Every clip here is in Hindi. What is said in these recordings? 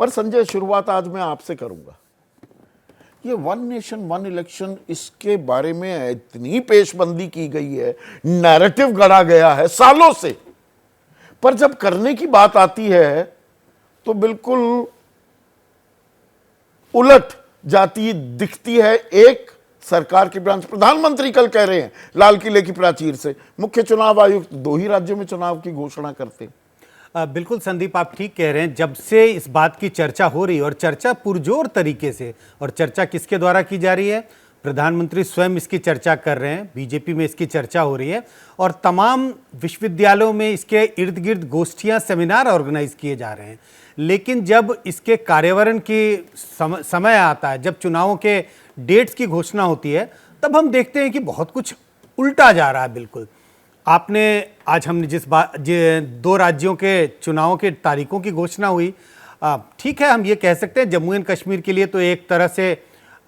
पर संजय, शुरुआत आज मैं आपसे करूंगा। ये वन नेशन वन इलेक्शन, इसके बारे में इतनी पेशबंदी की गई है, नैरेटिव गढ़ा गया है सालों से, पर जब करने की बात आती है तो बिल्कुल उलट जाती दिखती है एक सरकार की ब्रांच। प्रधानमंत्री कल कह रहे हैं लाल किले की प्राचीर से, मुख्य चुनाव आयुक्त 2 ही राज्यों में चुनाव की घोषणा करते। बिल्कुल संदीप, आप ठीक कह रहे हैं। जब से इस बात की चर्चा हो रही है, और चर्चा पुरजोर तरीके से, और चर्चा किसके द्वारा की जा रही है? प्रधानमंत्री स्वयं इसकी चर्चा कर रहे हैं, बीजेपी में इसकी चर्चा हो रही है, और तमाम विश्वविद्यालयों में इसके इर्द गिर्द गोष्ठियां, सेमिनार ऑर्गेनाइज किए जा रहे हैं। लेकिन जब इसके कार्यान्वयन की समय आता है, जब चुनावों के डेट्स की घोषणा होती है, तब हम देखते हैं कि बहुत कुछ उल्टा जा रहा है। बिल्कुल आपने आज हमने जिस 2 राज्यों के चुनावों के तारीखों की घोषणा हुई, ठीक है, हम ये कह सकते हैं जम्मू एंड कश्मीर के लिए तो एक तरह से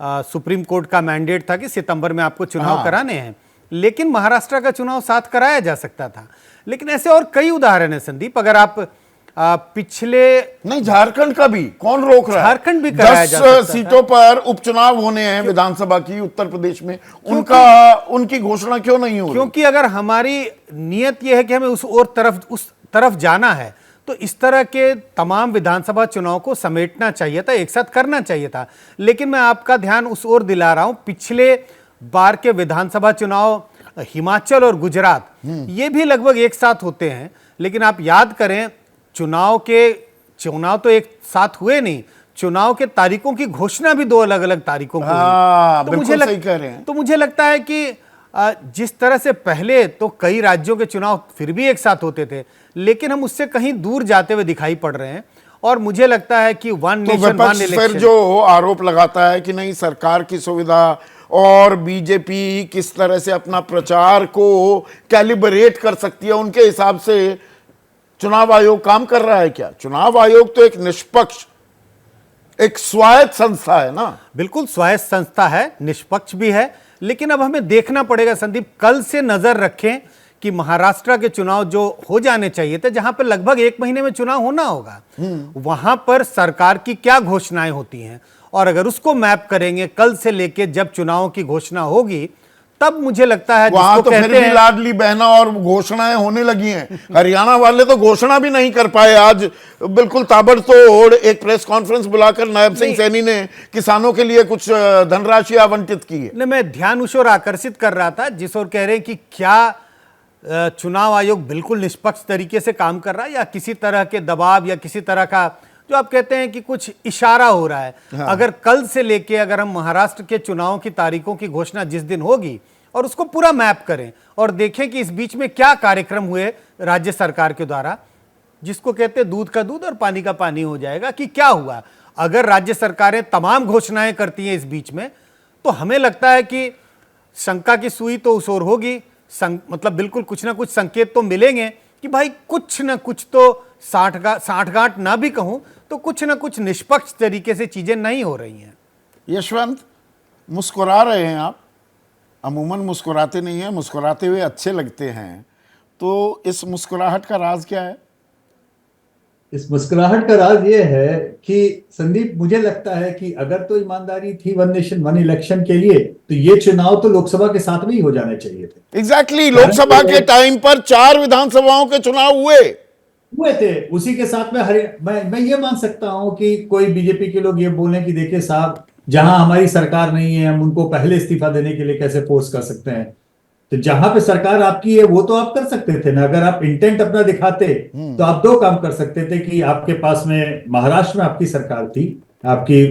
सुप्रीम कोर्ट का मैंडेट था कि सितंबर में आपको चुनाव कराने हैं, लेकिन महाराष्ट्र का चुनाव साथ कराया जा सकता था। लेकिन ऐसे और कई उदाहरण है संदीप। अगर आप पिछले नहीं, झारखंड का भी कौन रोक रहा है? झारखंड भी कराया जा सकता 10 सीटों पर उपचुनाव होने हैं विधानसभा की उत्तर प्रदेश में, उनकी घोषणा क्यों नहीं हो रही? क्योंकि अगर हमारी नियत यह है कि हमें उस तरफ जाना है, तो इस तरह के तमाम विधानसभा चुनाव को समेटना चाहिए था, एक साथ करना चाहिए था। लेकिन मैं आपका ध्यान उस ओर दिला रहा हूं, पिछले बार के विधानसभा चुनाव हिमाचल और गुजरात ये भी लगभग एक साथ होते हैं, लेकिन आप याद करें चुनाव तो एक साथ हुए नहीं, चुनाव के तारीखों की घोषणा भी 2 अलग-अलग तारीखों को हुई। तो मुझे लगता है कि जिस तरह से पहले तो कई राज्यों के चुनाव फिर भी एक साथ होते थे, लेकिन हम उससे कहीं दूर जाते हुए दिखाई पड़ रहे हैं। और मुझे लगता है कि वन नेशन वन इलेक्शन, फिर जो आरोप लगाता है कि नहीं सरकार की सुविधा और बीजेपी किस तरह से अपना प्रचार को कैलिब्रेट कर सकती है, उनके हिसाब से चुनाव आयोग काम कर रहा है क्या? चुनाव आयोग तो एक निष्पक्ष, एक स्वायत्त संस्था है ना। बिल्कुल स्वायत्त संस्था है, निष्पक्ष भी है, लेकिन अब हमें देखना पड़ेगा संदीप, कल से नजर रखें कि महाराष्ट्र के चुनाव जो हो जाने चाहिए थे, जहां पर लगभग 1 महीने में चुनाव होना होगा, वहां पर सरकार की क्या घोषणाएं होती हैं, और अगर उसको मैप करेंगे कल से लेके जब चुनावों की घोषणा होगी, तब मुझे लगता है वहां तो फिर भी लाडली बहना और घोषणाएं होने लगी हैं। हरियाणा वाले तो घोषणा भी नहीं कर पाए। आज बिल्कुल ताबड़तोड़ एक प्रेस कॉन्फ्रेंस बुलाकर नायब सिंह सैनी ने किसानों के लिए कुछ धनराशि आवंटित की है। नहीं, मैं ध्यान उस ओर आकर्षित कर रहा था जिस ओर कह रहे हैं कि क्या चुनाव आयोग बिल्कुल निष्पक्ष तरीके से काम कर रहा है, या किसी तरह के दबाव या किसी तरह का जो आप कहते हैं कि कुछ इशारा हो रहा है। हाँ। अगर कल से लेके अगर हम महाराष्ट्र के चुनाव की तारीखों की घोषणा जिस दिन होगी और उसको पूरा मैप करें और देखें कि इस बीच में क्या कार्यक्रम हुए राज्य सरकार के द्वारा, जिसको कहते हैं दूध का दूध और पानी का पानी हो जाएगा, कि क्या हुआ। अगर राज्य सरकारें तमाम घोषणाएं करती हैं इस बीच में, तो हमें लगता है कि शंका की सुई तो उस ओर होगी, मतलब बिल्कुल कुछ ना कुछ संकेत तो मिलेंगे कि भाई कुछ ना कुछ तो साठगांठ ना भी कहूं तो कुछ ना कुछ निष्पक्ष तरीके से चीजें नहीं हो रही हैं। यशवंत, मुस्कुरा रहे हैं आप, अमूमन मुस्कुराते नहीं हैं, मुस्कुराते हुए अच्छे लगते हैं, तो इस मुस्कुराहट का राज क्या है? इस मुस्कुराहट का राज ये है कि संदीप, मुझे लगता है कि अगर तो ईमानदारी थी वन नेशन वन इलेक्शन के लिए, तो ये चुनाव तो लोकसभा के साथ में ही हो जाने चाहिए थे। एग्जैक्टली, लोकसभा के टाइम पर 4 विधानसभाओं के चुनाव हुए थे। उसी के साथ में मैं ये मान सकता हूं कि कोई बीजेपी के लोग ये बोले कि देखिए साहब, जहां हमारी सरकार नहीं है हम उनको पहले इस्तीफा देने के लिए कैसे फोर्स कर सकते हैं। तो जहां पे सरकार आपकी है वो तो आप कर सकते थे ना। अगर आप इंटेंट अपना दिखाते तो आप 2 काम कर सकते थे कि आपके पास में महाराष्ट्र में आपकी सरकार थी, आपकी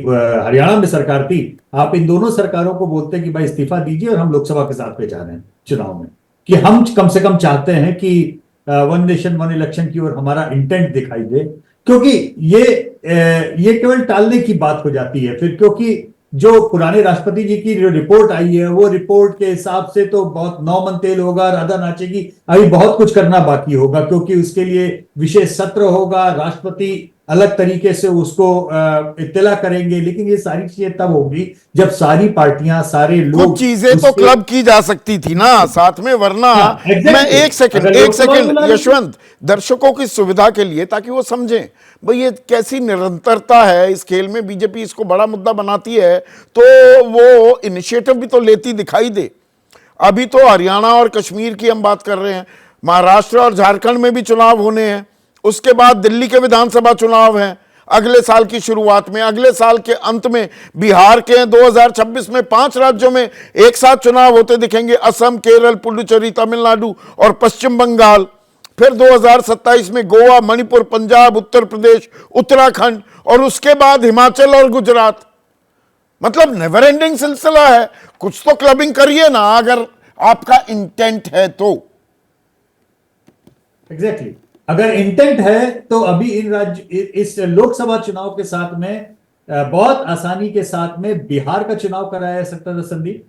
हरियाणा में सरकार थी, आप इन दोनों सरकारों को बोलते कि भाई इस्तीफा दीजिए और हम लोकसभा के साथ में जा रहे हैं चुनाव में, कि हम कम से कम चाहते हैं कि वन नेशन वन इलेक्शन की ओर हमारा इंटेंट दिखाई दे। क्योंकि ये केवल टालने की बात हो जाती है फिर, क्योंकि जो पुराने राष्ट्रपति जी की जो रिपोर्ट आई है वो रिपोर्ट के हिसाब से तो बहुत 9 मन तेल होगा, राधा नाचेगी, अभी बहुत कुछ करना बाकी होगा, क्योंकि उसके लिए विशेष सत्र होगा, राष्ट्रपति अलग तरीके से उसको इत्तला करेंगे, लेकिन ये सारी चीजें तब होगी जब सारी पार्टियां, सारे लोग कुछ चीजें तो क्लब की जा सकती थी ना साथ में, वरना exactly. मैं एक अगर सेकंड लोकसभा यशवंत, दर्शकों की सुविधा के लिए, ताकि वो समझें भाई ये कैसी निरंतरता है इस खेल में, बीजेपी इसको बड़ा मुद्दा बनाती है तो वो इनिशिएटिव भी तो लेती दिखाई दे। अभी तो हरियाणा और कश्मीर की हम बात कर रहे हैं, महाराष्ट्र और झारखंड में भी चुनाव होने हैं, उसके बाद दिल्ली के विधानसभा चुनाव हैं अगले साल की शुरुआत में, अगले साल के अंत में बिहार के 2026 में 5 राज्यों में एक साथ चुनाव होते दिखेंगे, असम, केरल, पुडुचेरी, तमिलनाडु और पश्चिम बंगाल। फिर 2027 में गोवा, मणिपुर, पंजाब, उत्तर प्रदेश, उत्तराखंड और उसके बाद हिमाचल और गुजरात। मतलब नेवर एंडिंग सिलसिला है। कुछ तो क्लबिंग करिए ना अगर आपका इंटेंट है तो। एग्जैक्टली अगर इंटेंट है तो अभी इन राज्य इस लोकसभा चुनाव के साथ में बहुत आसानी के साथ में बिहार का चुनाव कराया जा सकता था संदीप,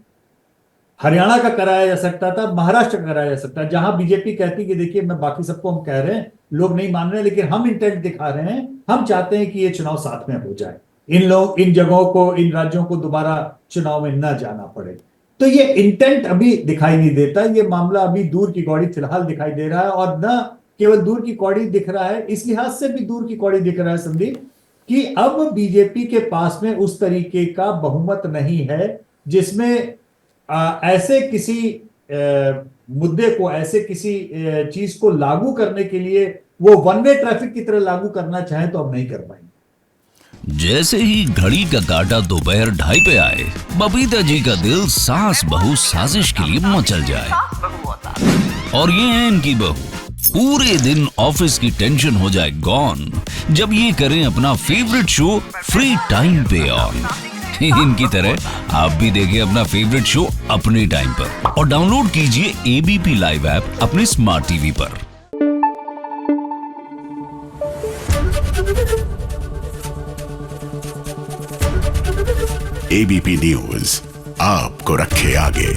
हरियाणा का कराया जा सकता था, महाराष्ट्र का कराया जा सकता है, जहां बीजेपी कहती कि देखिए मैं बाकी सबको हम कह रहे हैं, लोग नहीं मान रहे, लेकिन हम इंटेंट दिखा रहे हैं, हम चाहते हैं कि ये चुनाव साथ में हो जाए, इन जगहों को, इन राज्यों को दोबारा चुनाव में न जाना पड़े। तो ये इंटेंट अभी दिखाई नहीं देता, ये मामला अभी दूर की कौड़ी फिलहाल दिखाई दे रहा है, और न केवल दूर की कौड़ी दिख रहा है, इस लिहाज से भी दूर की कौड़ी दिख रहा है संदीप कि अब बीजेपी के पास में उस तरीके का बहुमत नहीं है जिसमें ऐसे किसी मुद्दे को, ऐसे किसी चीज को लागू करने के लिए वो वन वे ट्रैफिक की तरह लागू करना चाहे तो अब नहीं कर पाएंगे। जैसे ही घड़ी का काटा दोपहर 2:30 पे आए, बबीता जी का दिल सास बहू साजिश के लिए मचल जाए। और ये है इनकी बहू, पूरे दिन ऑफिस की टेंशन हो जाए गॉन जब ये करें अपना फेवरेट शो फ्री टाइम पे ऑन। इनकी तरह आप भी देखें अपना फेवरेट शो अपने टाइम पर और डाउनलोड कीजिए एबीपी लाइव ऐप अपने स्मार्ट टीवी पर। एबीपी न्यूज आपको रखे आगे।